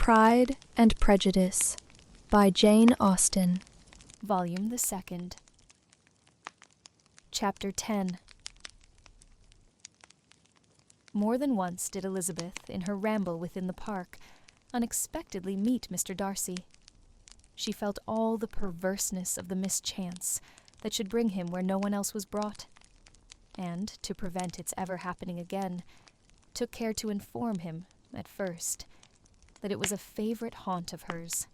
Pride and Prejudice by Jane Austen. Volume the Second. Chapter 10. More than once did Elizabeth, in her ramble within the park, unexpectedly meet Mr. Darcy. She felt all the perverseness of the mischance that should bring him where no one else was brought, and, to prevent its ever happening again, took care to inform him, at first, that it was a favorite haunt of hers.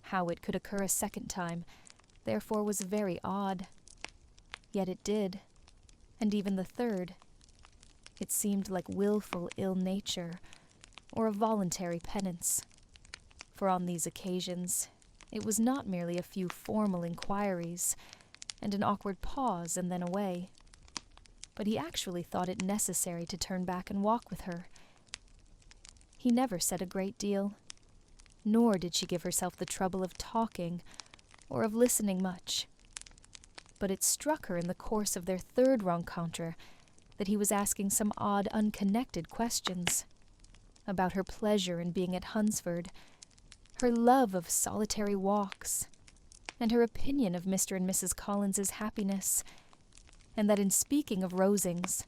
How it could occur a second time, therefore, was very odd. Yet it did, and even the third. It seemed like willful ill nature, or a voluntary penance. For on these occasions, it was not merely a few formal inquiries, and an awkward pause and then away, but he actually thought it necessary to turn back and walk with her. He never said a great deal, nor did she give herself the trouble of talking or of listening much. But it struck her in the course of their third rencontre that he was asking some odd, unconnected questions about her pleasure in being at Hunsford, her love of solitary walks, and her opinion of Mr. and Mrs. Collins's happiness, and that in speaking of Rosings,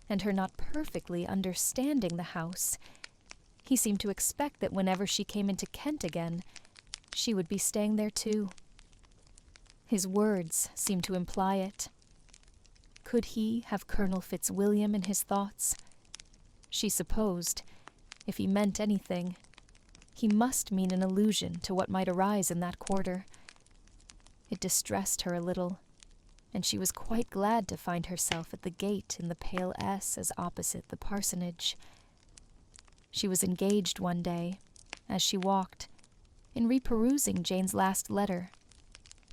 and her not perfectly understanding the house, he seemed to expect that whenever she came into Kent again, she would be staying there too. His words seemed to imply it. Could he have Colonel Fitzwilliam in his thoughts? She supposed, if he meant anything, he must mean an allusion to what might arise in that quarter. It distressed her a little, and she was quite glad to find herself at the gate in the Pale S as opposite the parsonage. She was engaged one day, as she walked, in reperusing Jane's last letter,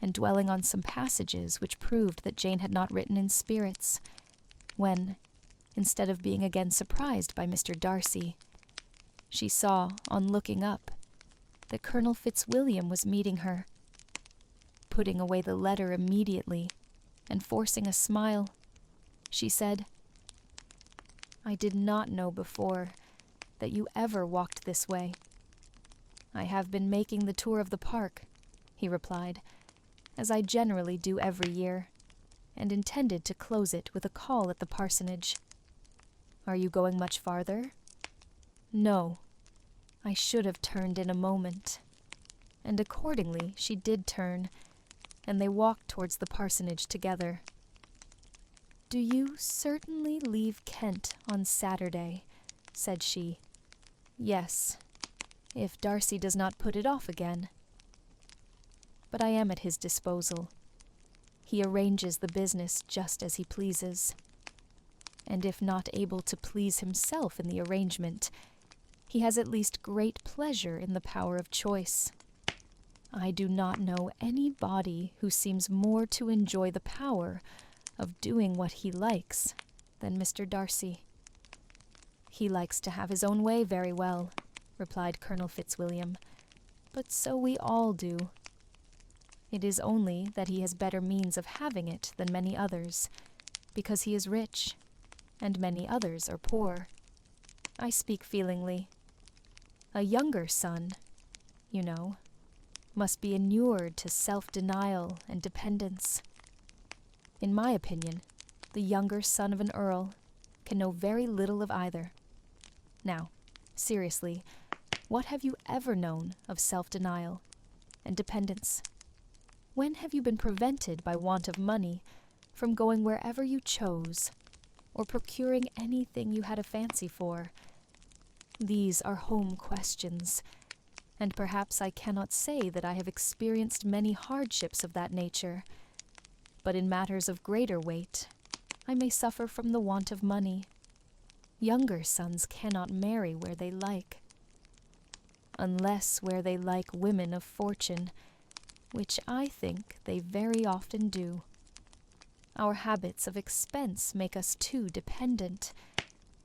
and dwelling on some passages which proved that Jane had not written in spirits, when, instead of being again surprised by Mr. Darcy, she saw, on looking up, that Colonel Fitzwilliam was meeting her. Putting away the letter immediately, and forcing a smile, she said, "I did not know before that you ever walked this way." "I have been making the tour of the park," he replied, "as I generally do every year, and intended to close it with a call at the parsonage." "Are you going much farther?" "No. I should have turned in a moment." And accordingly she did turn, and they walked towards the parsonage together. "Do you certainly leave Kent on Saturday?" said she. "Yes, if Darcy does not put it off again. But I am at his disposal. He arranges the business just as he pleases. And if not able to please himself in the arrangement, he has at least great pleasure in the power of choice. I do not know anybody who seems more to enjoy the power of doing what he likes than Mr. Darcy." "He likes to have his own way very well," replied Colonel Fitzwilliam, "but so we all do. It is only that he has better means of having it than many others, because he is rich, and many others are poor. I speak feelingly. A younger son, you know, must be inured to self-denial and dependence. In my opinion, the younger son of an earl can know very little of either. Now, seriously, what have you ever known of self-denial and dependence? When have you been prevented by want of money from going wherever you chose, or procuring anything you had a fancy for? These are home questions, and perhaps I cannot say that I have experienced many hardships of that nature, but in matters of greater weight, I may suffer from the want of money. Younger sons cannot marry where they like, unless where they like women of fortune, which I think they very often do. Our habits of expense make us too dependent,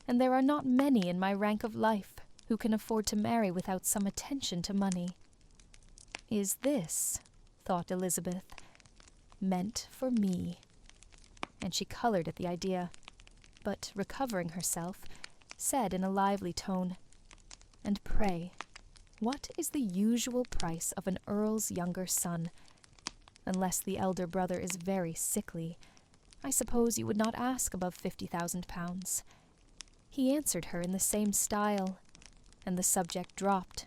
and there are not many in my rank of life who can afford to marry without some attention to money. Is this, thought Elizabeth, meant for me? And she colored at the idea, but recovering herself, said in a lively tone, "And pray, What is the usual price of an earl's younger son? Unless the elder brother is very sickly, I suppose you would not ask above £50,000. He answered her in the same style, and the subject dropped.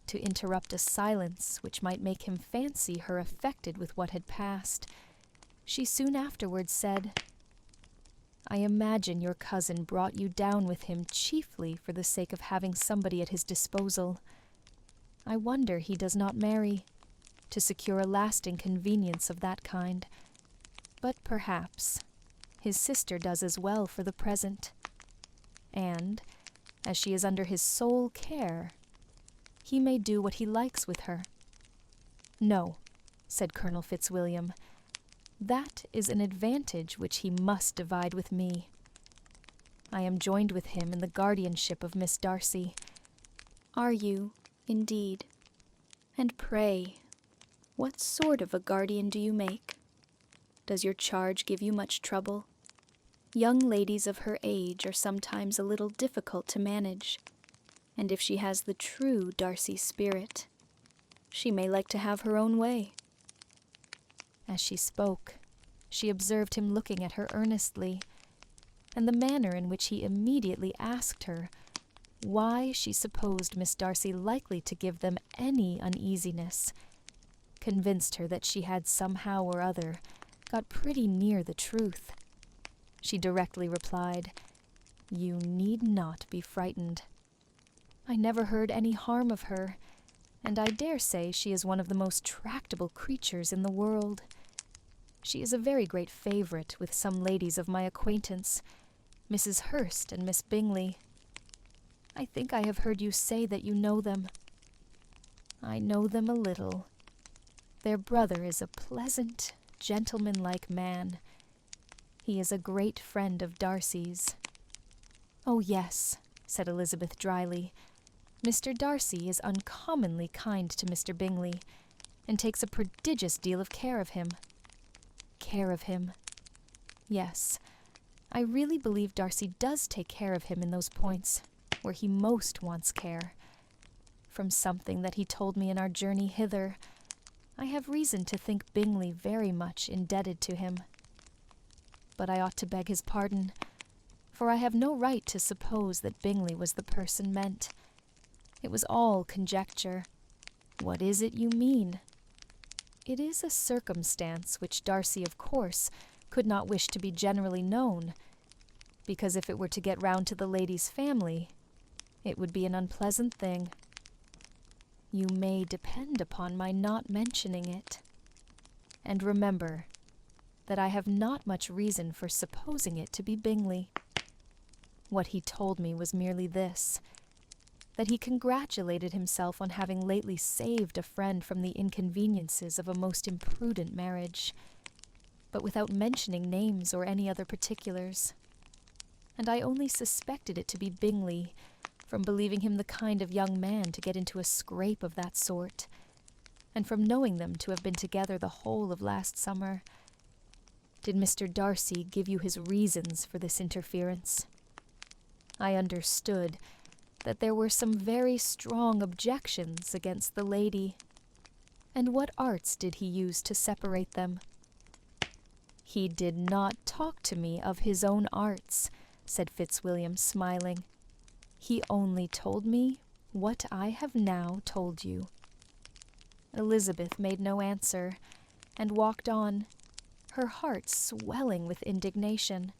To interrupt a silence which might make him fancy her affected with what had passed, she soon afterwards said, "I imagine your cousin brought you down with him chiefly for the sake of having somebody at his disposal. I wonder he does not marry, to secure a lasting convenience of that kind. But perhaps his sister does as well for the present. And, as she is under his sole care, he may do what he likes with her." "No," said Colonel Fitzwilliam, "that is an advantage which he must divide with me. I am joined with him in the guardianship of Miss Darcy." "Are you, indeed? And pray, what sort of a guardian do you make? Does your charge give you much trouble? Young ladies of her age are sometimes a little difficult to manage, and if she has the true Darcy spirit, she may like to have her own way." As she spoke, she observed him looking at her earnestly, and the manner in which he immediately asked her why she supposed Miss Darcy likely to give them any uneasiness convinced her that she had somehow or other got pretty near the truth. She directly replied, "You need not be frightened. I never heard any harm of her, and I dare say she is one of the most tractable creatures in the world. She is a very great favourite with some ladies of my acquaintance, Mrs. Hurst and Miss Bingley. I think I have heard you say that you know them." "I know them a little. Their brother is a pleasant, gentlemanlike man. He is a great friend of Darcy's." "Oh, yes," said Elizabeth dryly. "Mr. Darcy is uncommonly kind to Mr. Bingley, and takes a prodigious deal of care of him." "Care of him." "Yes, I really believe Darcy does take care of him in those points where he most wants care. From something that he told me in our journey hither, I have reason to think Bingley very much indebted to him. But I ought to beg his pardon, for I have no right to suppose that Bingley was the person meant. It was all conjecture." "What is it you mean?" "It is a circumstance which Darcy, of course, could not wish to be generally known, because if it were to get round to the lady's family, it would be an unpleasant thing." "You may depend upon my not mentioning it. And remember that I have not much reason for supposing it to be Bingley. What he told me was merely this, that he congratulated himself on having lately saved a friend from the inconveniences of a most imprudent marriage, but without mentioning names or any other particulars. And I only suspected it to be Bingley from believing him the kind of young man to get into a scrape of that sort, and from knowing them to have been together the whole of last summer. Did Mr. Darcy give you his reasons for this interference?" "I understood that there were some very strong objections against the lady." "And what arts did he use to separate them?" "He did not talk to me of his own arts," said Fitzwilliam, smiling. "He only told me what I have now told you." Elizabeth made no answer, and walked on, her heart swelling with indignation.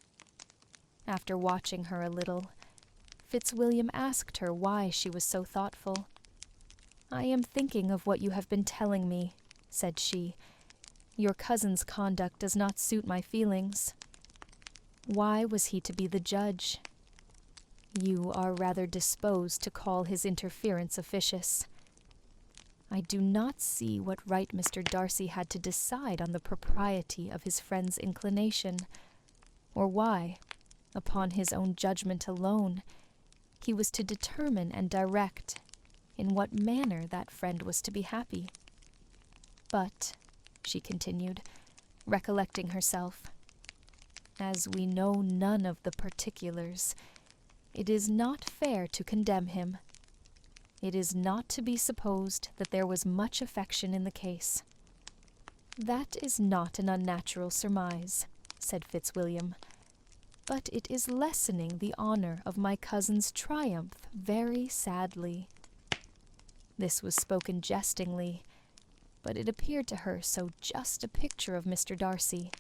After watching her a little, Fitzwilliam asked her why she was so thoughtful. "I am thinking of what you have been telling me," said she. "Your cousin's conduct does not suit my feelings. Why was he to be the judge? You are rather disposed to call his interference officious. I do not see what right Mr. Darcy had to decide on the propriety of his friend's inclination, or why, upon his own judgment alone, he was to determine and direct in what manner that friend was to be happy. But," she continued, recollecting herself, "as we know none of the particulars, it is not fair to condemn him. it is not to be supposed that there was much affection in the case. That is not an unnatural surmise, said Fitzwilliam, but it is lessening the honor of my cousin's triumph very sadly. This was spoken jestingly, but it appeared to her so just a picture of Mr. Darcy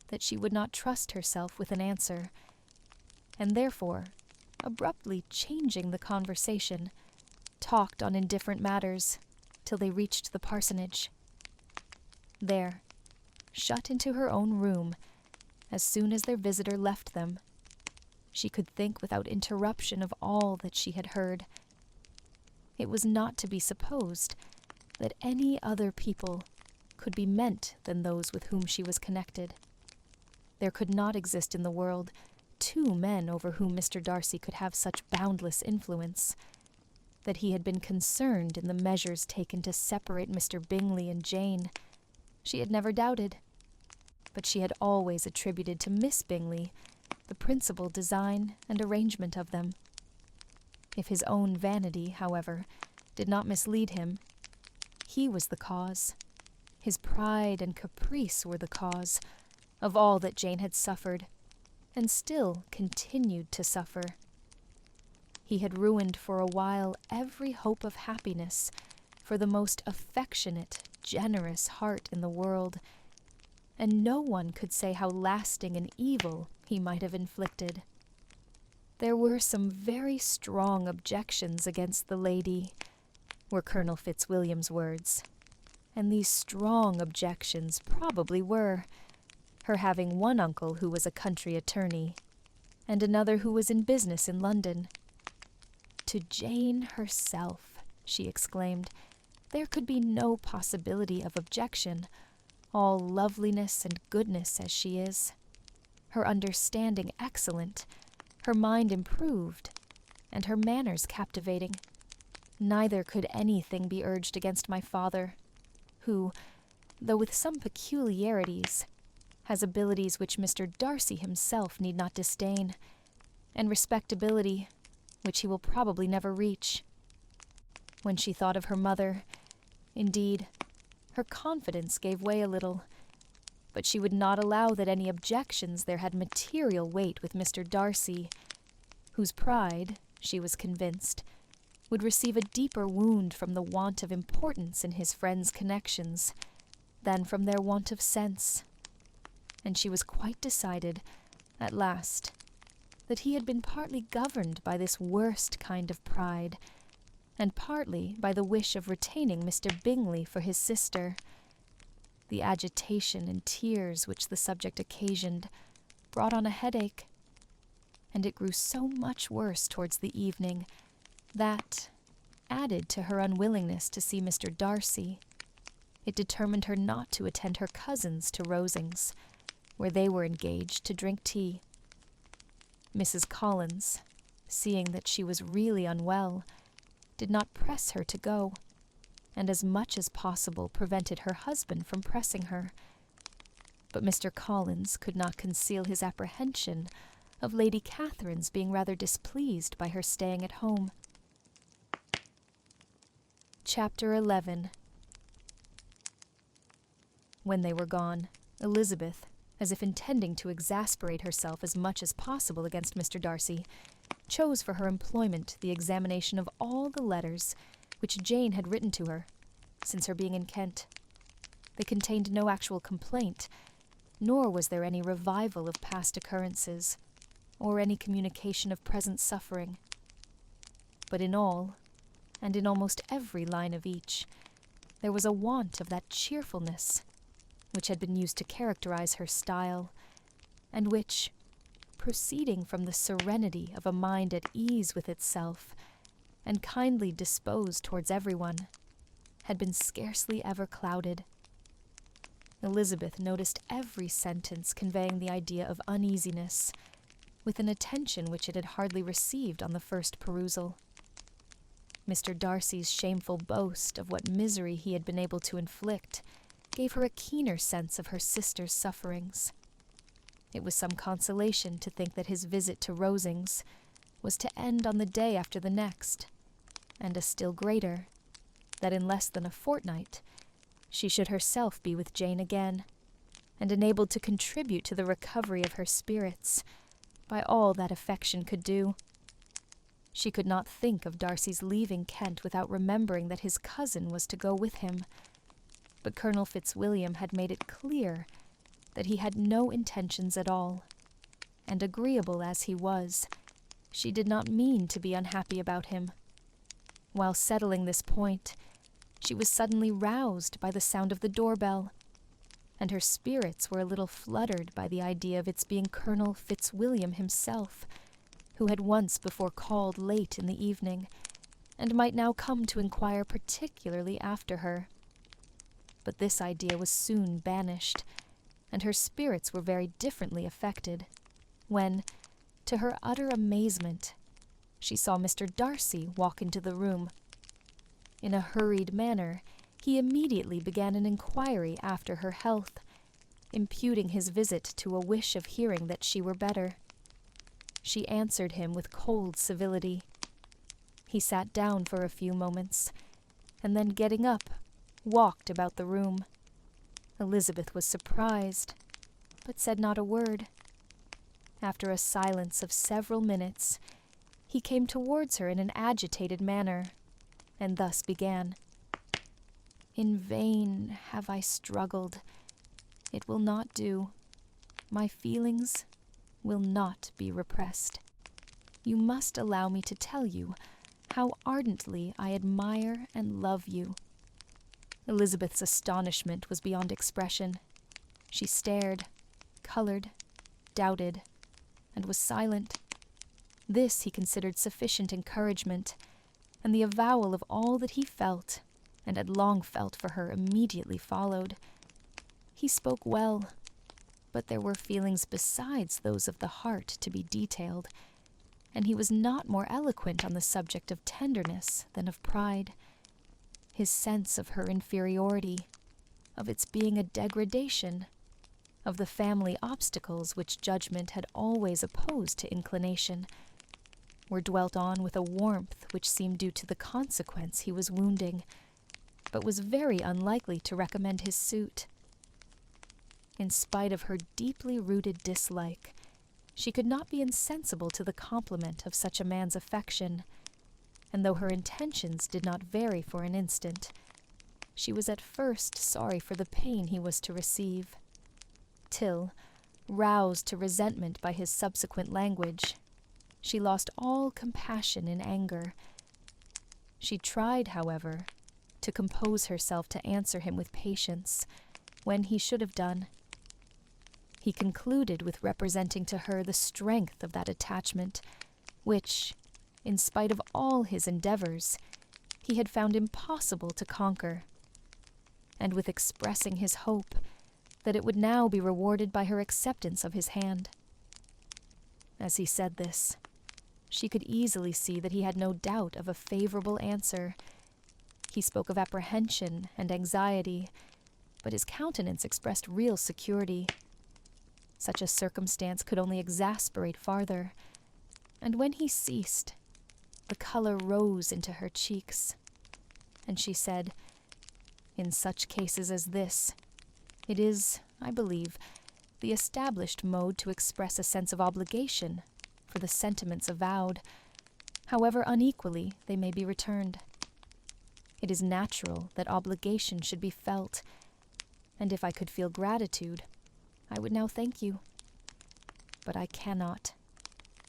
that she would not trust herself with an answer, and therefore, abruptly changing the conversation, talked on indifferent matters till they reached the parsonage. There, shut into her own room, as soon as their visitor left them, she could think without interruption of all that she had heard. It was not to be supposed that any other people could be meant than those with whom she was connected. There could not exist in the world two men over whom Mr. Darcy could have such boundless influence. That he had been concerned in the measures taken to separate Mr. Bingley and Jane, she had never doubted, but she had always attributed to Miss Bingley the principal design and arrangement of them. If his own vanity, however, did not mislead him, he was the cause, his pride and caprice were the cause, of all that Jane had suffered, and still continued to suffer. He had ruined for a while every hope of happiness for the most affectionate, generous heart in the world, and no one could say how lasting an evil he might have inflicted. There were some very strong objections against the lady, were Colonel Fitzwilliam's words, and these strong objections probably were her having one uncle who was a country attorney, and another who was in business in London. To Jane herself, she exclaimed, there could be no possibility of objection, all loveliness and goodness as she is, her understanding excellent, her mind improved, and her manners captivating. Neither could anything be urged against my father, who, though with some peculiarities, has abilities which Mr. Darcy himself need not disdain, and respectability which he will probably never reach. When she thought of her mother, indeed, her confidence gave way a little, but she would not allow that any objections there had material weight with Mr. Darcy, whose pride, she was convinced, would receive a deeper wound from the want of importance in his friends' connections than from their want of sense. And she was quite decided, at last, that he had been partly governed by this worst kind of pride, and partly by the wish of retaining Mr. Bingley for his sister. The agitation and tears which the subject occasioned brought on a headache, and it grew so much worse towards the evening that, added to her unwillingness to see Mr. Darcy, it determined her not to attend her cousins to Rosings, where they were engaged to drink tea. Mrs. Collins, seeing that she was really unwell, did not press her to go, and as much as possible prevented her husband from pressing her. But Mr. Collins could not conceal his apprehension of Lady Catherine's being rather displeased by her staying at home. Chapter 11. When they were gone, Elizabeth, as if intending to exasperate herself as much as possible against Mr. Darcy, chose for her employment the examination of all the letters which Jane had written to her since her being in Kent. They contained no actual complaint, nor was there any revival of past occurrences, or any communication of present suffering. But in all, and in almost every line of each, there was a want of that cheerfulness which had been used to characterize her style, and which, proceeding from the serenity of a mind at ease with itself, and kindly disposed towards everyone, had been scarcely ever clouded. Elizabeth noticed every sentence conveying the idea of uneasiness, with an attention which it had hardly received on the first perusal. Mr. Darcy's shameful boast of what misery he had been able to inflict gave her a keener sense of her sister's sufferings. It was some consolation to think that his visit to Rosings was to end on the day after the next, and a still greater, that in less than a fortnight she should herself be with Jane again, and enabled to contribute to the recovery of her spirits by all that affection could do. She could not think of Darcy's leaving Kent without remembering that his cousin was to go with him, but Colonel Fitzwilliam had made it clear that he had no intentions at all, and agreeable as he was, she did not mean to be unhappy about him. While settling this point, she was suddenly roused by the sound of the doorbell, and her spirits were a little fluttered by the idea of its being Colonel Fitzwilliam himself, who had once before called late in the evening, and might now come to inquire particularly after her. But this idea was soon banished, and her spirits were very differently affected, when, to her utter amazement, she saw Mr. Darcy walk into the room. In a hurried manner, he immediately began an inquiry after her health, imputing his visit to a wish of hearing that she were better. She answered him with cold civility. He sat down for a few moments, and then getting up, walked about the room. Elizabeth was surprised, but said not a word. After a silence of several minutes, he came towards her in an agitated manner, and thus began. "In vain have I struggled. It will not do. My feelings will not be repressed. You must allow me to tell you how ardently I admire and love you." Elizabeth's astonishment was beyond expression. She stared, colored, doubted, and was silent. This he considered sufficient encouragement, and the avowal of all that he felt, and had long felt for her, immediately followed. He spoke well, but there were feelings besides those of the heart to be detailed, and he was not more eloquent on the subject of tenderness than of pride. His sense of her inferiority, of its being a degradation, of the family obstacles which judgment had always opposed to inclination, were dwelt on with a warmth which seemed due to the consequence he was wounding, but was very unlikely to recommend his suit. In spite of her deeply rooted dislike, she could not be insensible to the compliment of such a man's affection, and though her intentions did not vary for an instant, she was at first sorry for the pain he was to receive, till, roused to resentment by his subsequent language, she lost all compassion in anger. She tried, however, to compose herself to answer him with patience, when he should have done. He concluded with representing to her the strength of that attachment, which, in spite of all his endeavors, he had found impossible to conquer, and with expressing his hope that it would now be rewarded by her acceptance of his hand. As he said this, she could easily see that he had no doubt of a favorable answer. He spoke of apprehension and anxiety, but his countenance expressed real security. Such a circumstance could only exasperate farther, and when he ceased, the color rose into her cheeks, and she said, "In such cases as this, it is, I believe, the established mode to express a sense of obligation for the sentiments avowed, however unequally they may be returned. It is natural that obligation should be felt, and if I could feel gratitude, I would now thank you. But I cannot.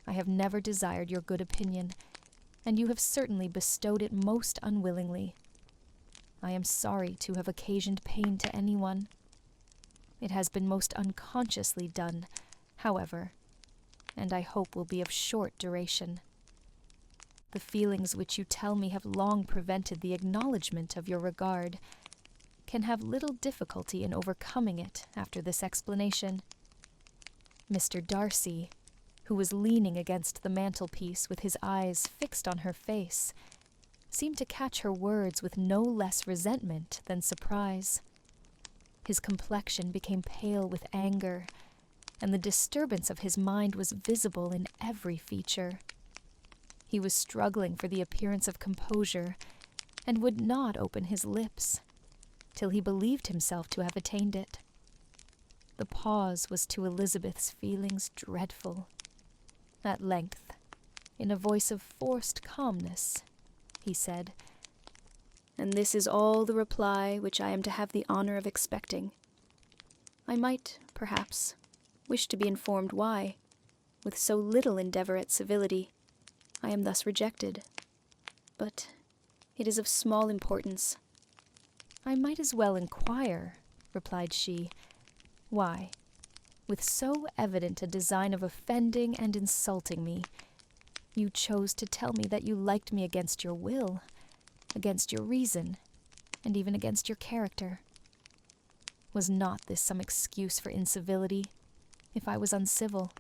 I have never desired your good opinion, and you have certainly bestowed it most unwillingly. I am sorry to have occasioned pain to anyone. It has been most unconsciously done, however, and I hope will be of short duration. The feelings which you tell me have long prevented the acknowledgment of your regard can have little difficulty in overcoming it after this explanation." Mr. Darcy, who was leaning against the mantelpiece with his eyes fixed on her face, seemed to catch her words with no less resentment than surprise. His complexion became pale with anger, and the disturbance of his mind was visible in every feature. He was struggling for the appearance of composure, and would not open his lips, till he believed himself to have attained it. The pause was to Elizabeth's feelings dreadful. At length, in a voice of forced calmness, he said, "And this is all the reply which I am to have the honor of expecting. I might, perhaps, wish to be informed why, with so little endeavor at civility, I am thus rejected. But it is of small importance." "I might as well inquire," replied she, "why, with so evident a design of offending and insulting me, you chose to tell me that you liked me against your will, against your reason, and even against your character. Was not this some excuse for incivility, if I was uncivil?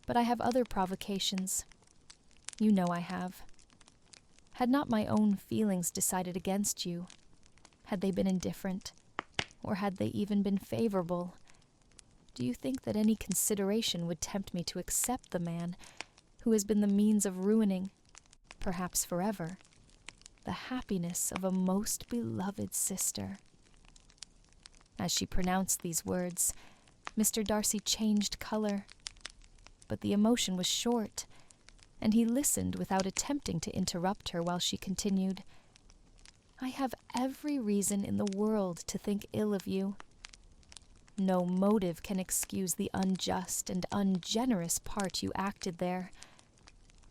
But I have other provocations. You know I have. Had not my own feelings decided against you, had they been indifferent, or had they even been favorable, do you think that any consideration would tempt me to accept the man who has been the means of ruining, perhaps forever, the happiness of a most beloved sister?" As she pronounced these words, Mr. Darcy changed color, but the emotion was short, and he listened without attempting to interrupt her while she continued, "I have every reason in the world to think ill of you. No motive can excuse the unjust and ungenerous part you acted there.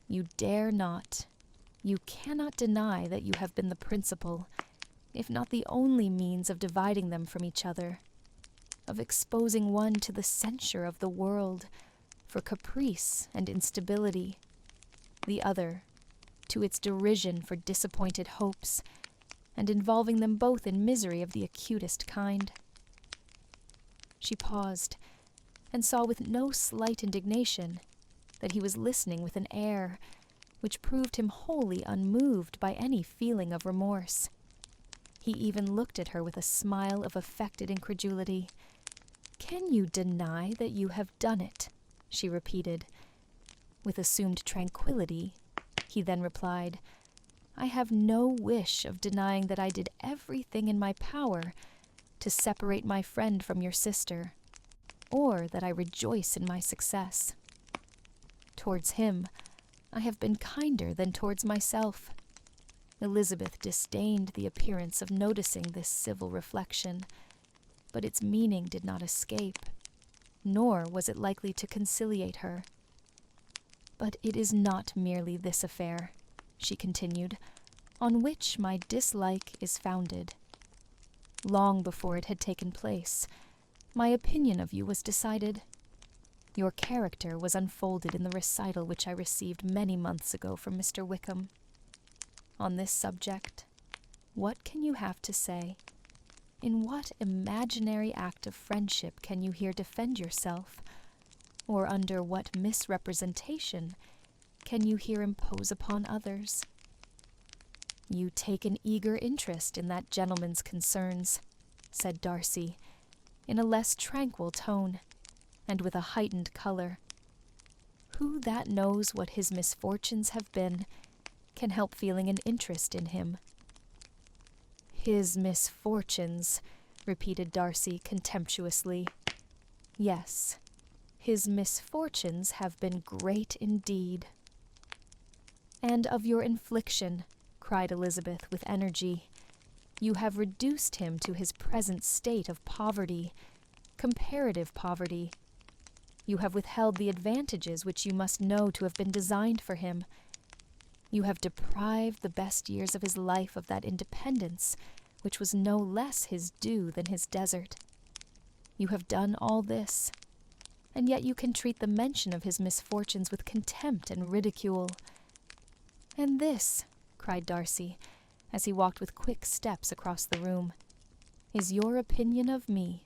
You dare not, you cannot deny that you have been the principal, if not the only means of dividing them from each other, of exposing one to the censure of the world for caprice and instability, the other to its derision for disappointed hopes, and involving them both in misery of the acutest kind." She paused, and saw with no slight indignation that he was listening with an air which proved him wholly unmoved by any feeling of remorse. He even looked at her with a smile of affected incredulity. "Can you deny that you have done it?" she repeated. With assumed tranquillity, he then replied, "I have no wish of denying that I did everything in my power to separate my friend from your sister, or that I rejoice in my success. Towards him, I have been kinder than towards myself." Elizabeth disdained the appearance of noticing this civil reflection, but its meaning did not escape, nor was it likely to conciliate her. "But it is not merely this affair," she continued, "on which my dislike is founded. Long before it had taken place, my opinion of you was decided. Your character was unfolded in the recital which I received many months ago from Mr. Wickham. On this subject, what can you have to say? In what imaginary act of friendship can you here defend yourself? Or under what misrepresentation can you here impose upon others? You take an eager interest in that gentleman's concerns," said Darcy, in a less tranquil tone, and with a heightened color. "Who that knows what his misfortunes have been can help feeling an interest in him?" "His misfortunes," repeated Darcy contemptuously. "Yes, his misfortunes have been great indeed." "And of your infliction," cried Elizabeth with energy, "you have reduced him to his present state of poverty, comparative poverty. You have withheld the advantages which you must know to have been designed for him. You have deprived the best years of his life of that independence which was no less his due than his desert. You have done all this, and yet you can treat the mention of his misfortunes with contempt and ridicule. And this," cried Darcy, as he walked with quick steps across the room, "is your opinion of me.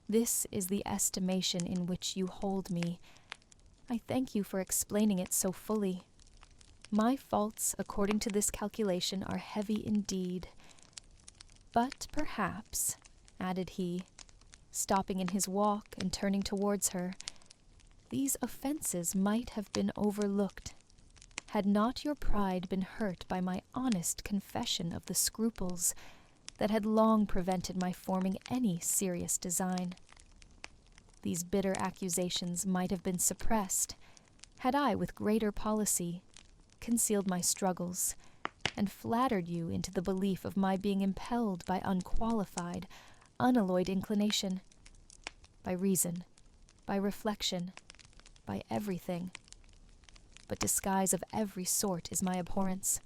This is the estimation in which you hold me. I thank you for explaining it so fully. My faults, according to this calculation, are heavy indeed. But perhaps," added he, stopping in his walk and turning towards her, "these offenses might have been overlooked. had not your pride been hurt by my honest confession of the scruples that had long prevented my forming any serious design. These bitter accusations might have been suppressed, had I, with greater policy, concealed my struggles, and flattered you into the belief of my being impelled by unqualified, unalloyed inclination, by reason, by reflection, by everything. But disguise of every sort is my abhorrence,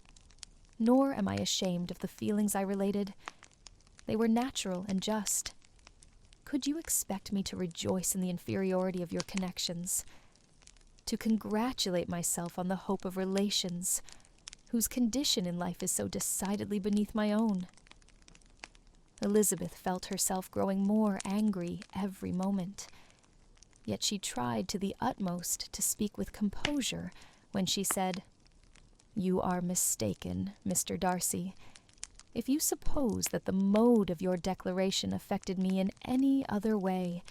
nor am I ashamed of the feelings I related. They were natural and just. Could you expect me to rejoice in the inferiority of your connections, to congratulate myself on the hope of relations whose condition in life is so decidedly beneath my own? Elizabeth felt herself growing more angry every moment, yet she tried to the utmost to speak with composure when she said, "You are mistaken, Mr. Darcy, if you suppose that the mode of your declaration affected me in any other way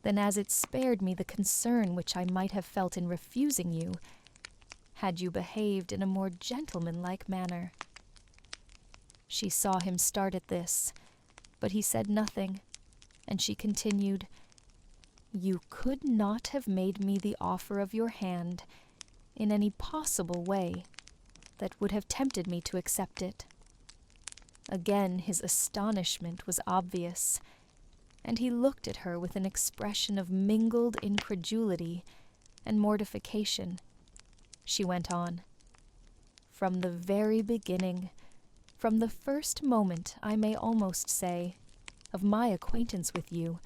than as it spared me the concern which I might have felt in refusing you, had you behaved in a more gentlemanlike manner." She saw him start at this, but he said nothing, and she continued, "You could not have made me the offer of your hand in any possible way that would have tempted me to accept it." Again his astonishment was obvious, and he looked at her with an expression of mingled incredulity and mortification. She went on, "From the very beginning, from the first moment, I may almost say, of my acquaintance with you,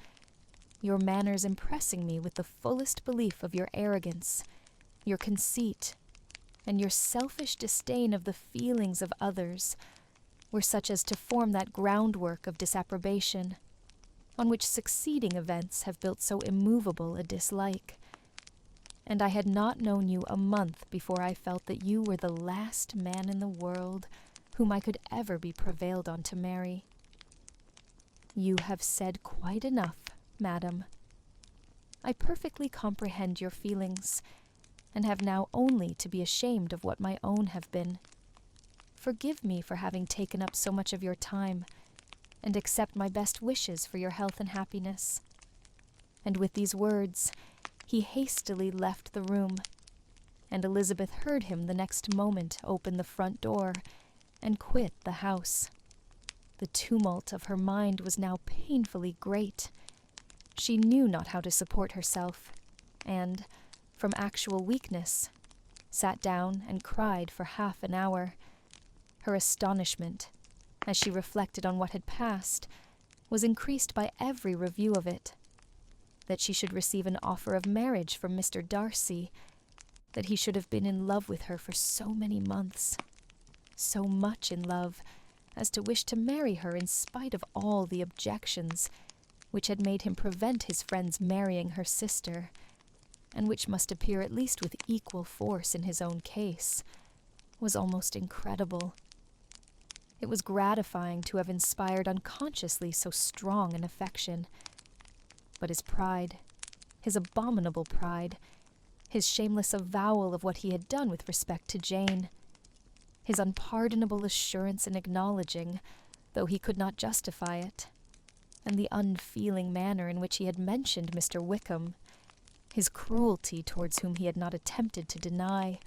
your manners impressing me with the fullest belief of your arrogance, your conceit, and your selfish disdain of the feelings of others, were such as to form that groundwork of disapprobation, on which succeeding events have built so immovable a dislike. And I had not known you a month before I felt that you were the last man in the world whom I could ever be prevailed on to marry. You have said quite enough, madam. I perfectly comprehend your feelings, and have now only to be ashamed of what my own have been. Forgive me for having taken up so much of your time, and accept my best wishes for your health and happiness." And with these words, he hastily left the room, and Elizabeth heard him the next moment open the front door and quit the house. The tumult of her mind was now painfully great. She knew not how to support herself, and, from actual weakness, sat down and cried for half an hour. Her astonishment, as she reflected on what had passed, was increased by every review of it. That she should receive an offer of marriage from Mr. Darcy, that he should have been in love with her for so many months, so much in love as to wish to marry her in spite of all the objections which had made him prevent his friends marrying her sister, and which must appear at least with equal force in his own case, was almost incredible. It was gratifying to have inspired unconsciously so strong an affection. But his pride, his abominable pride, his shameless avowal of what he had done with respect to Jane, his unpardonable assurance in acknowledging, though he could not justify it, and the unfeeling manner in which he had mentioned Mr. Wickham, his cruelty towards whom he had not attempted to deny,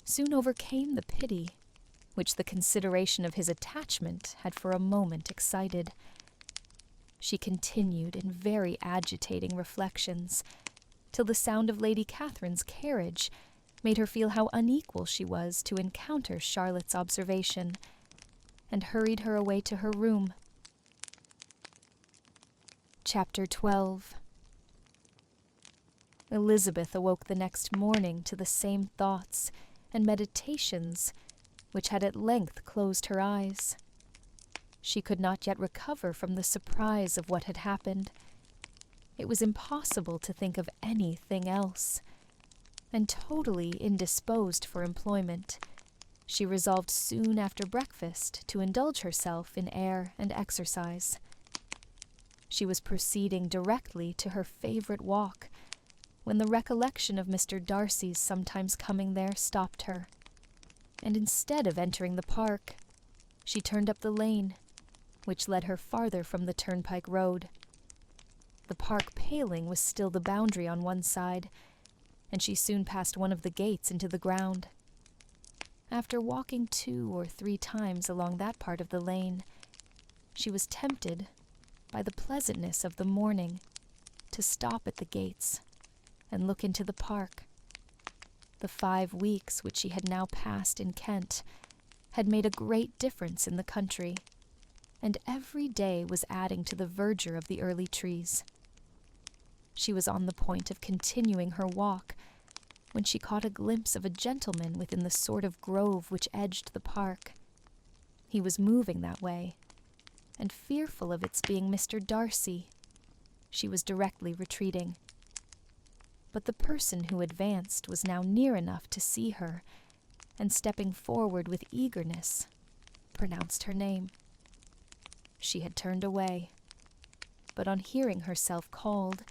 soon overcame the pity which the consideration of his attachment had for a moment excited. She continued in very agitating reflections, till the sound of Lady Catherine's carriage made her feel how unequal she was to encounter Charlotte's observation, and hurried her away to her room. Chapter 12. Elizabeth awoke the next morning to the same thoughts and meditations which had at length closed her eyes. She could not yet recover from the surprise of what had happened. It was impossible to think of anything else, and totally indisposed for employment, she resolved soon after breakfast to indulge herself in air and exercise. She was proceeding directly to her favorite walk, when the recollection of Mr. Darcy's sometimes coming there stopped her. and instead of entering the park, she turned up the lane, which led her farther from the turnpike road. The park paling was still the boundary on one side, and she soon passed one of the gates into the ground. After walking 2 or 3 times along that part of the lane, she was tempted, by the pleasantness of the morning, to stop at the gates and look into the park. The 5 weeks which she had now passed in Kent had made a great difference in the country, and every day was adding to the verdure of the early trees. She was on the point of continuing her walk when she caught a glimpse of a gentleman within the sort of grove which edged the park. He was moving that way, and fearful of its being Mr. Darcy, she was directly retreating. But the person who advanced was now near enough to see her, and stepping forward with eagerness, pronounced her name. She had turned away, but on hearing herself called,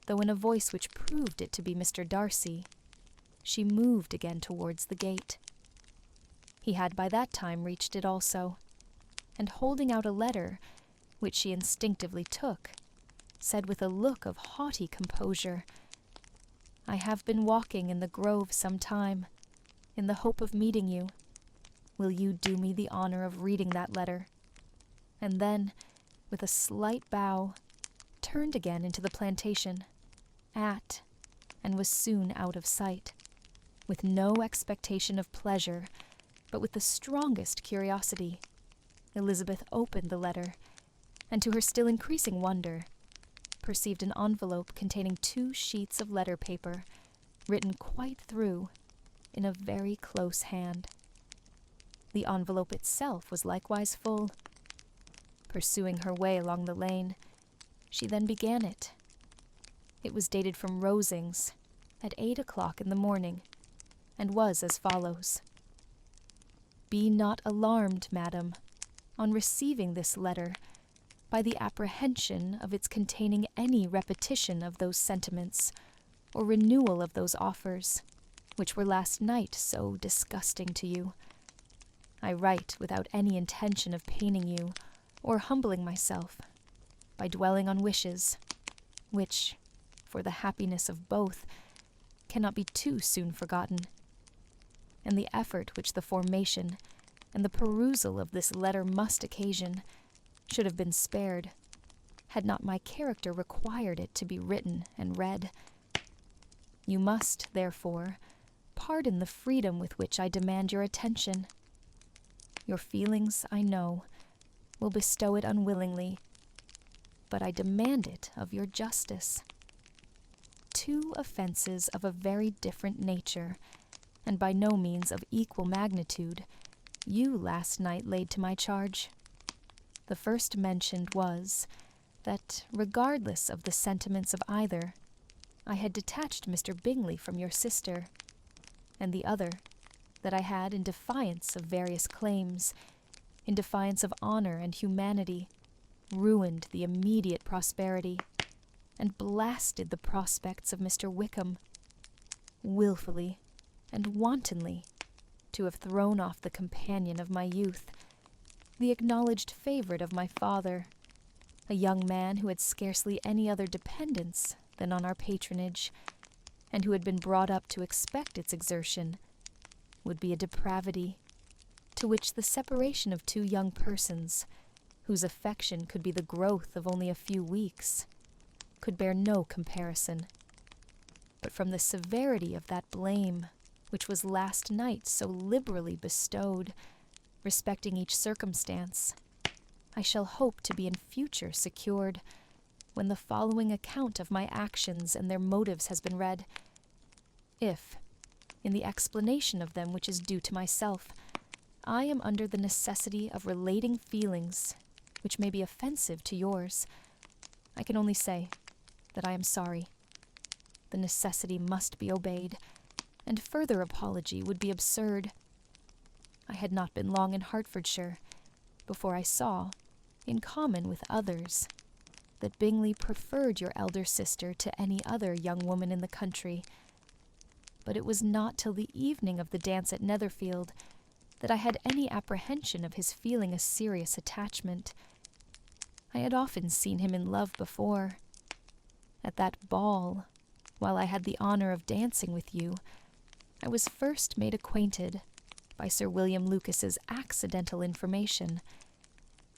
though in a voice which proved it to be Mr. Darcy, she moved again towards the gate. He had by that time reached it also, and holding out a letter, which she instinctively took, said with a look of haughty composure, "I have been walking in the grove some time, in the hope of meeting you. Will you do me the honor of reading that letter?" And then, with a slight bow, turned again into the plantation, and was soon out of sight. With no expectation of pleasure, but with the strongest curiosity, Elizabeth opened the letter, and to her still increasing wonder, perceived an envelope containing 2 sheets of letter paper, written quite through, in a very close hand. The envelope itself was likewise full. Pursuing her way along the lane, she then began it. It was dated from Rosings, at 8 o'clock in the morning, and was as follows: "Be not alarmed, madam, on receiving this letter, by the apprehension of its containing any repetition of those sentiments, or renewal of those offers, which were last night so disgusting to you. I write without any intention of paining you, or humbling myself, by dwelling on wishes, which, for the happiness of both, cannot be too soon forgotten, and the effort which the formation and the perusal of this letter must occasion should have been spared, had not my character required it to be written and read. You must, therefore, pardon the freedom with which I demand your attention. Your feelings, I know, will bestow it unwillingly, but I demand it of your justice. 2 offenses of a very different nature, and by no means of equal magnitude, you last night laid to my charge. The first mentioned was, that, regardless of the sentiments of either, I had detached Mr. Bingley from your sister, and the other, that I had, in defiance of various claims, in defiance of honor and humanity, ruined the immediate prosperity, and blasted the prospects of Mr. Wickham, wilfully and wantonly, to have thrown off the companion of my youth, the acknowledged favorite of my father, a young man who had scarcely any other dependence than on our patronage, and who had been brought up to expect its exertion, would be a depravity, to which the separation of 2 young persons, whose affection could be the growth of only a few weeks, could bear no comparison. But from the severity of that blame, which was last night so liberally bestowed, respecting each circumstance, I shall hope to be in future secured, when the following account of my actions and their motives has been read. If, in the explanation of them which is due to myself, I am under the necessity of relating feelings which may be offensive to yours, I can only say that I am sorry. The necessity must be obeyed, and further apology would be absurd. I had not been long in Hertfordshire before I saw, in common with others, that Bingley preferred your elder sister to any other young woman in the country. but it was not till the evening of the dance at Netherfield that I had any apprehension of his feeling a serious attachment. I had often seen him in love before. At that ball, while I had the honor of dancing with you, I was first made acquainted, by Sir William Lucas's accidental information,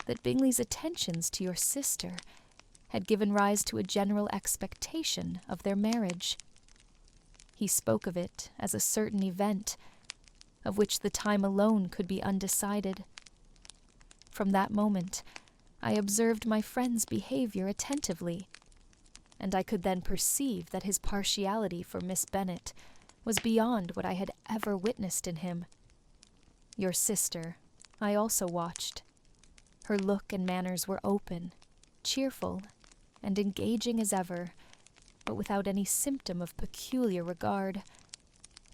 that Bingley's attentions to your sister had given rise to a general expectation of their marriage. He spoke of it as a certain event, of which the time alone could be undecided. From that moment, I observed my friend's behavior attentively, and I could then perceive that his partiality for Miss Bennet was beyond what I had ever witnessed in him. Your sister, I also watched. Her look and manners were open, cheerful, and engaging as ever, but without any symptom of peculiar regard,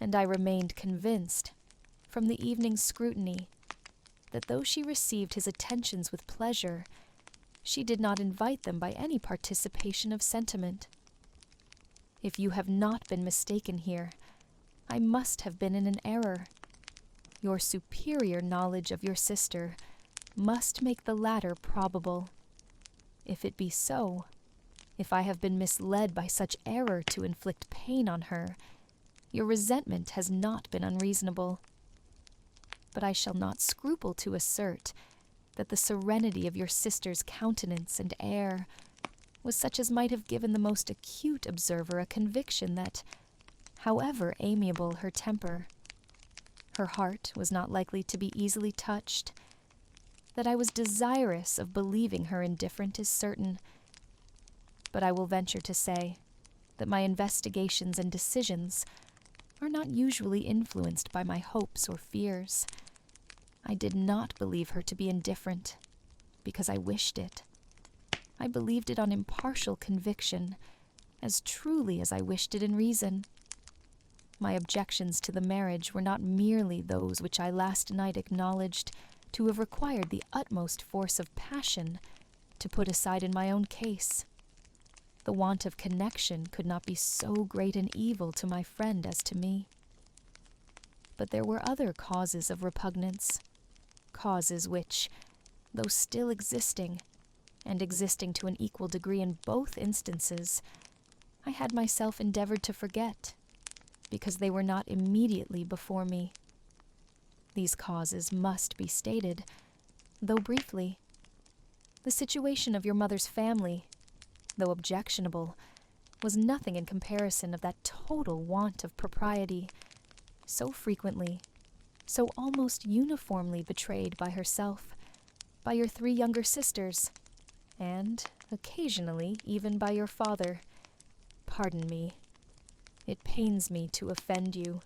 and I remained convinced, from the evening's scrutiny, that though she received his attentions with pleasure, she did not invite them by any participation of sentiment. If you have not been mistaken here, I must have been in an error. Your superior knowledge of your sister must make the latter probable. If it be so, if I have been misled by such error to inflict pain on her, your resentment has not been unreasonable. But I shall not scruple to assert that the serenity of your sister's countenance and air was such as might have given the most acute observer a conviction that, however amiable her temper, her heart was not likely to be easily touched. That I was desirous of believing her indifferent is certain, but I will venture to say that my investigations and decisions are not usually influenced by my hopes or fears. I did not believe her to be indifferent because I wished it. I believed it on impartial conviction, as truly as I wished it in reason. My objections to the marriage were not merely those which I last night acknowledged to have required the utmost force of passion to put aside in my own case. The want of connection could not be so great an evil to my friend as to me. But there were other causes of repugnance, causes which, though still existing, and existing to an equal degree in both instances, I had myself endeavored to forget, because they were not immediately before me. These causes must be stated, though briefly. The situation of your mother's family, though objectionable, was nothing in comparison of that total want of propriety, so frequently, so almost uniformly betrayed by herself, by your 3 younger sisters, and, occasionally, even by your father. Pardon me. It pains me to offend you,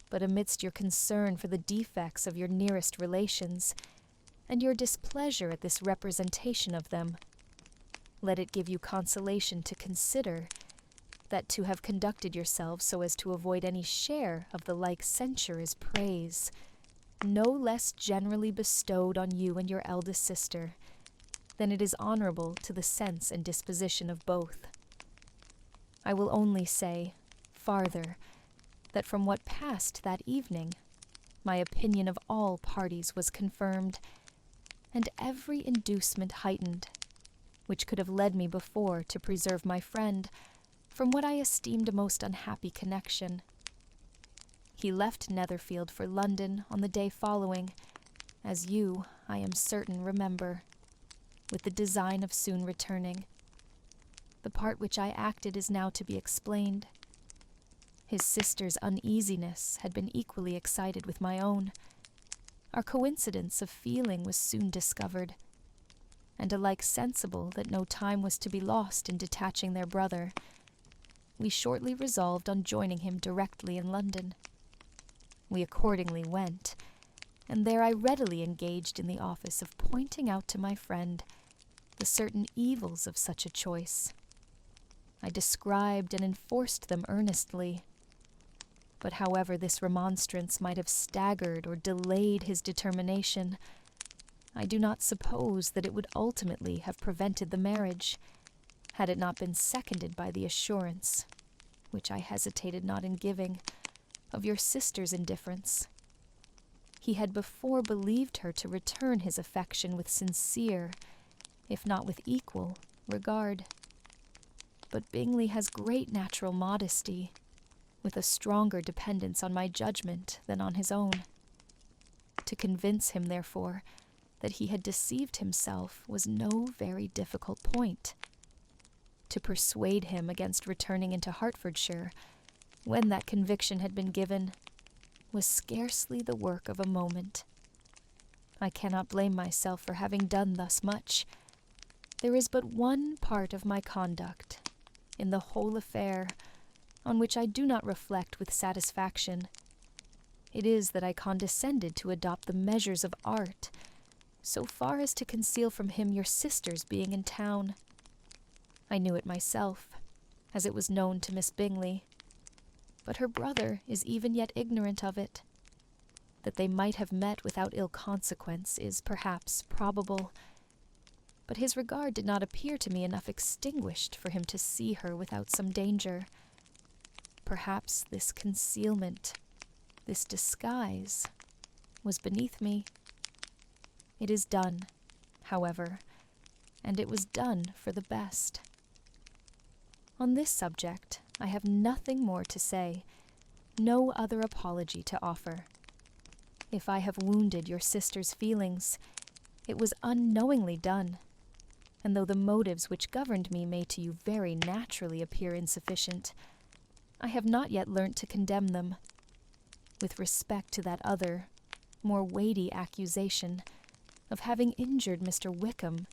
but amidst your concern for the defects of your nearest relations, and your displeasure at this representation of them, let it give you consolation to consider that to have conducted yourselves so as to avoid any share of the like censure is praise, no less generally bestowed on you and your eldest sister, than it is honorable to the sense and disposition of both. I will only say, farther, that from what passed that evening, my opinion of all parties was confirmed, and every inducement heightened, which could have led me before to preserve my friend from what I esteemed a most unhappy connection. He left Netherfield for London on the day following, as you, I am certain, remember, with the design of soon returning. The part which I acted is now to be explained. His sister's uneasiness had been equally excited with my own. Our coincidence of feeling was soon discovered, and alike sensible that no time was to be lost in detaching their brother, we shortly resolved on joining him directly in London. We accordingly went, and there I readily engaged in the office of pointing out to my friend the certain evils of such a choice. I described and enforced them earnestly, but however this remonstrance might have staggered or delayed his determination, I do not suppose that it would ultimately have prevented the marriage, had it not been seconded by the assurance, which I hesitated not in giving, of your sister's indifference. He had before believed her to return his affection with sincere, if not with equal, regard. But Bingley has great natural modesty, with a stronger dependence on my judgment than on his own. To convince him, therefore, that he had deceived himself was no very difficult point. To persuade him against returning into Hertfordshire, when that conviction had been given, was scarcely the work of a moment. I cannot blame myself for having done thus much. There is but one part of my conduct, in the whole affair, on which I do not reflect with satisfaction. It is that I condescended to adopt the measures of art, so far as to conceal from him your sister's being in town. I knew it myself, as it was known to Miss Bingley, but her brother is even yet ignorant of it. That they might have met without ill consequence is perhaps probable, but his regard did not appear to me enough extinguished for him to see her without some danger. Perhaps this concealment, this disguise, was beneath me. It is done, however, and it was done for the best. On this subject, I have nothing more to say, no other apology to offer. If I have wounded your sister's feelings, it was unknowingly done, and though the motives which governed me may to you very naturally appear insufficient, I have not yet learnt to condemn them. With respect to that other, more weighty accusation of having injured Mr. Wickham,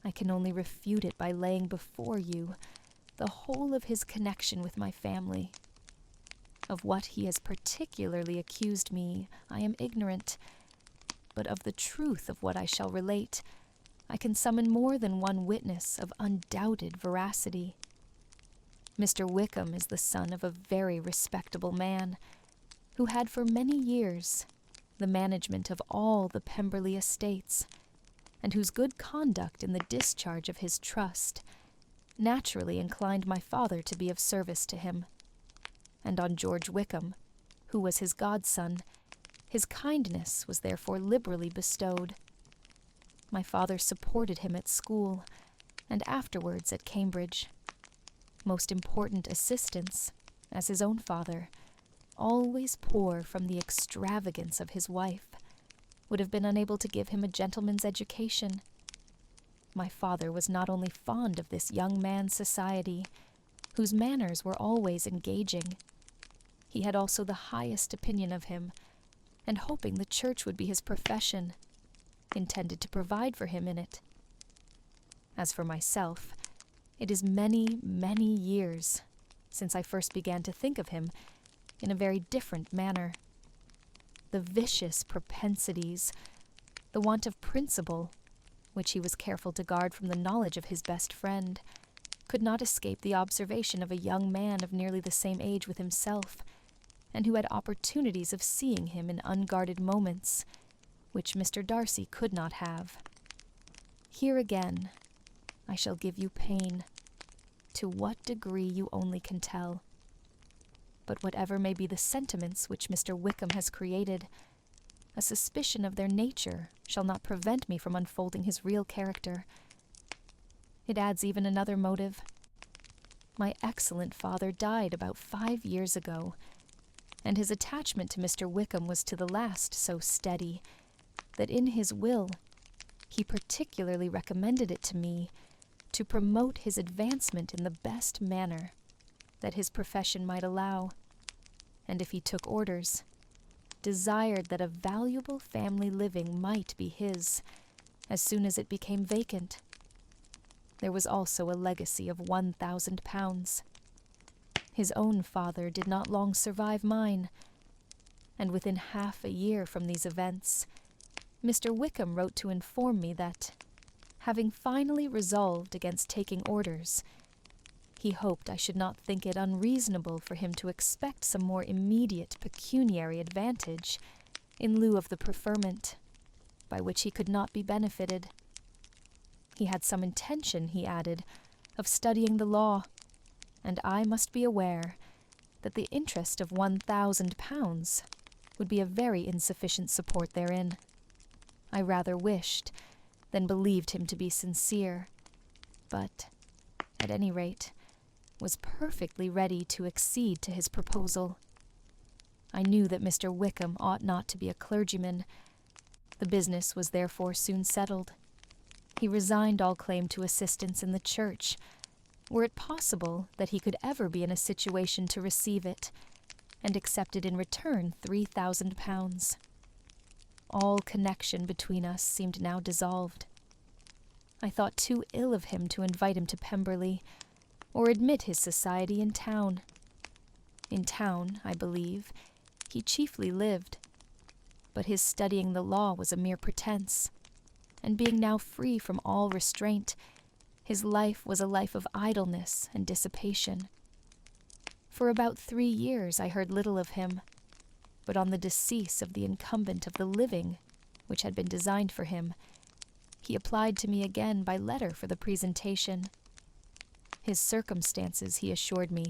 I can only refute it by laying before you the whole of his connection with my family. Of what he has particularly accused me, I am ignorant, but of the truth of what I shall relate, I can summon more than one witness of undoubted veracity. Mr. Wickham is the son of a very respectable man, who had for many years the management of all the Pemberley estates, and whose good conduct in the discharge of his trust naturally inclined my father to be of service to him. And on George Wickham, who was his godson, his kindness was therefore liberally bestowed. My father supported him at school, and afterwards at Cambridge. Most important assistance, as his own father, always poor from the extravagance of his wife, would have been unable to give him a gentleman's education. My father was not only fond of this young man's society, whose manners were always engaging, he had also the highest opinion of him, and hoping the church would be his profession, intended to provide for him in it. As for myself, it is many, many years since I first began to think of him in a very different manner. The vicious propensities, the want of principle, which he was careful to guard from the knowledge of his best friend, could not escape the observation of a young man of nearly the same age with himself, and who had opportunities of seeing him in unguarded moments, which Mr. Darcy could not have. Here again, I shall give you pain, to what degree you only can tell. But whatever may be the sentiments which Mr. Wickham has created, a suspicion of their nature shall not prevent me from unfolding his real character. It adds even another motive. My excellent father died about 5 years ago, and his attachment to Mr. Wickham was to the last so steady that in his will he particularly recommended it to me to promote his advancement in the best manner that his profession might allow, and if he took orders, desired that a valuable family living might be his as soon as it became vacant. There was also a legacy of £1,000. His own father did not long survive mine, and within half a year from these events, Mr. Wickham wrote to inform me that, having finally resolved against taking orders, he hoped I should not think it unreasonable for him to expect some more immediate pecuniary advantage in lieu of the preferment, by which he could not be benefited. He had some intention, he added, of studying the law, and I must be aware that the interest of £1,000 would be a very insufficient support therein. I rather wished than believed him to be sincere, but, at any rate, was perfectly ready to accede to his proposal. I knew that Mr. Wickham ought not to be a clergyman. The business was therefore soon settled. He resigned all claim to assistance in the church, were it possible that he could ever be in a situation to receive it, and accepted in return £3,000. All connection between us seemed now dissolved. I thought too ill of him to invite him to Pemberley, or admit his society in town. In town, I believe, he chiefly lived, but his studying the law was a mere pretense, and being now free from all restraint, his life was a life of idleness and dissipation. For about 3 years I heard little of him, but on the decease of the incumbent of the living, which had been designed for him, he applied to me again by letter for the presentation. His circumstances, he assured me,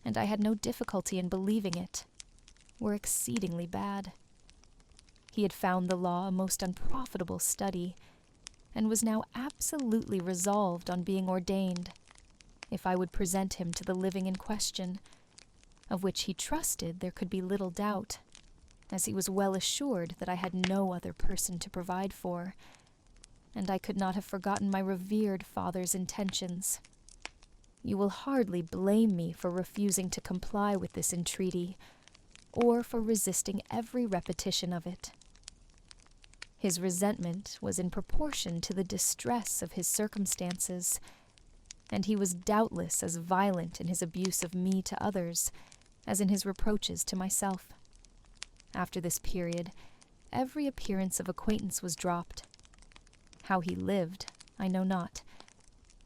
and I had no difficulty in believing it, were exceedingly bad. He had found the law a most unprofitable study, and was now absolutely resolved on being ordained, if I would present him to the living in question, of which he trusted there could be little doubt, as he was well assured that I had no other person to provide for, and I could not have forgotten my revered father's intentions. You will hardly blame me for refusing to comply with this entreaty, or for resisting every repetition of it. His resentment was in proportion to the distress of his circumstances, and he was doubtless as violent in his abuse of me to others as in his reproaches to myself. After this period, every appearance of acquaintance was dropped. How he lived, I know not,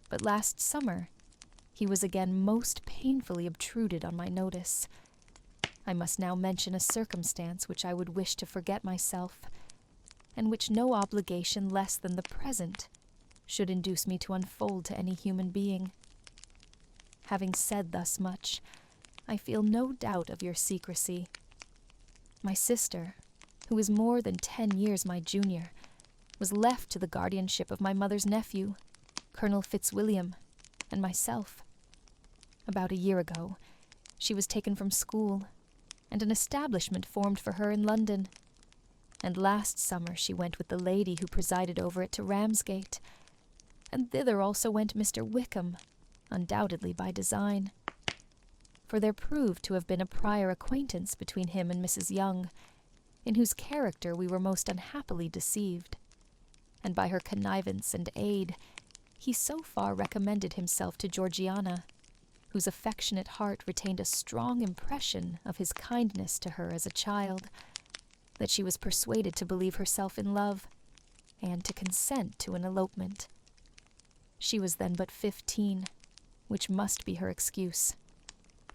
but last summer he was again most painfully obtruded on my notice. I must now mention a circumstance which I would wish to forget myself, and which no obligation less than the present should induce me to unfold to any human being. Having said thus much, I feel no doubt of your secrecy. My sister, who is more than 10 years my junior, was left to the guardianship of my mother's nephew, Colonel Fitzwilliam, and myself. About a year ago, she was taken from school, and an establishment formed for her in London, and last summer she went with the lady who presided over it to Ramsgate, and thither also went Mr. Wickham, undoubtedly by design. For there proved to have been a prior acquaintance between him and Mrs. Young, in whose character we were most unhappily deceived, and by her connivance and aid he so far recommended himself to Georgiana, whose affectionate heart retained a strong impression of his kindness to her as a child, that she was persuaded to believe herself in love, and to consent to an elopement. She was then but 15, which must be her excuse,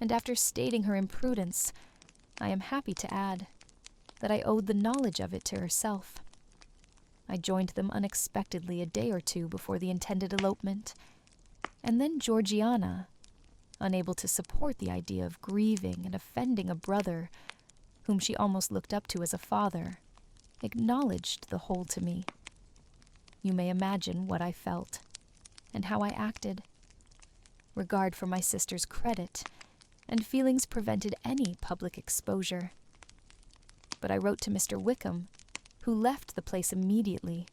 and after stating her imprudence, I am happy to add that I owed the knowledge of it to herself. I joined them unexpectedly a day or two before the intended elopement, and then Georgiana, unable to support the idea of grieving and offending a brother whom she almost looked up to as a father, acknowledged the whole to me. You may imagine what I felt, and how I acted. Regard for my sister's credit, and feelings prevented any public exposure. But I wrote to Mr. Wickham, who left the place immediately,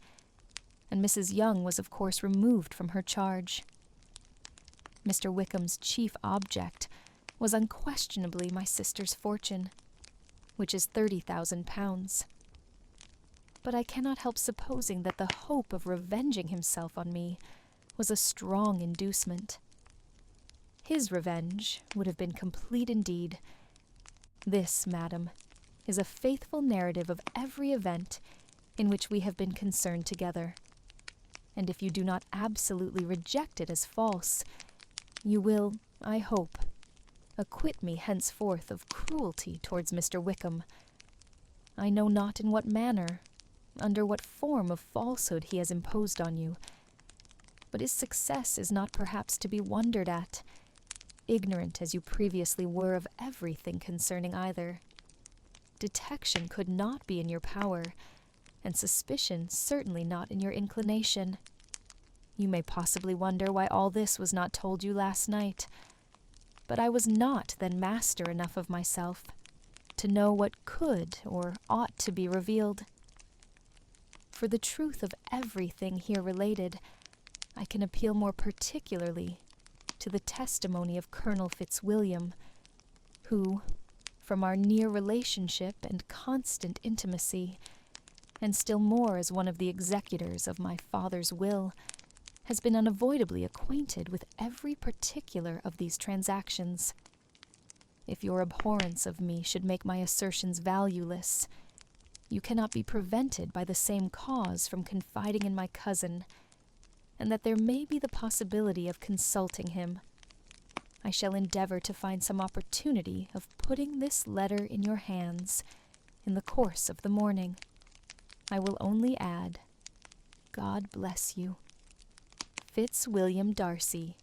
and Mrs. Young was of course removed from her charge. Mr. Wickham's chief object was unquestionably my sister's fortune, which is £30,000. But I cannot help supposing that the hope of revenging himself on me was a strong inducement. His revenge would have been complete indeed. This, madam, is a faithful narrative of every event in which we have been concerned together, and if you do not absolutely reject it as false, you will, I hope, acquit me henceforth of cruelty towards Mr. Wickham. I know not in what manner, under what form of falsehood he has imposed on you, but his success is not perhaps to be wondered at, ignorant as you previously were of everything concerning either. Detection could not be in your power, and suspicion certainly not in your inclination. You may possibly wonder why all this was not told you last night, but I was not then master enough of myself to know what could or ought to be revealed. For the truth of everything here related, I can appeal more particularly to the testimony of Colonel Fitzwilliam, who, from our near relationship and constant intimacy, and still more as one of the executors of my father's will, has been unavoidably acquainted with every particular of these transactions. If your abhorrence of me should make my assertions valueless, you cannot be prevented by the same cause from confiding in my cousin, and that there may be the possibility of consulting him. I shall endeavor to find some opportunity of putting this letter in your hands in the course of the morning. I will only add, God bless you. Fitzwilliam Darcy,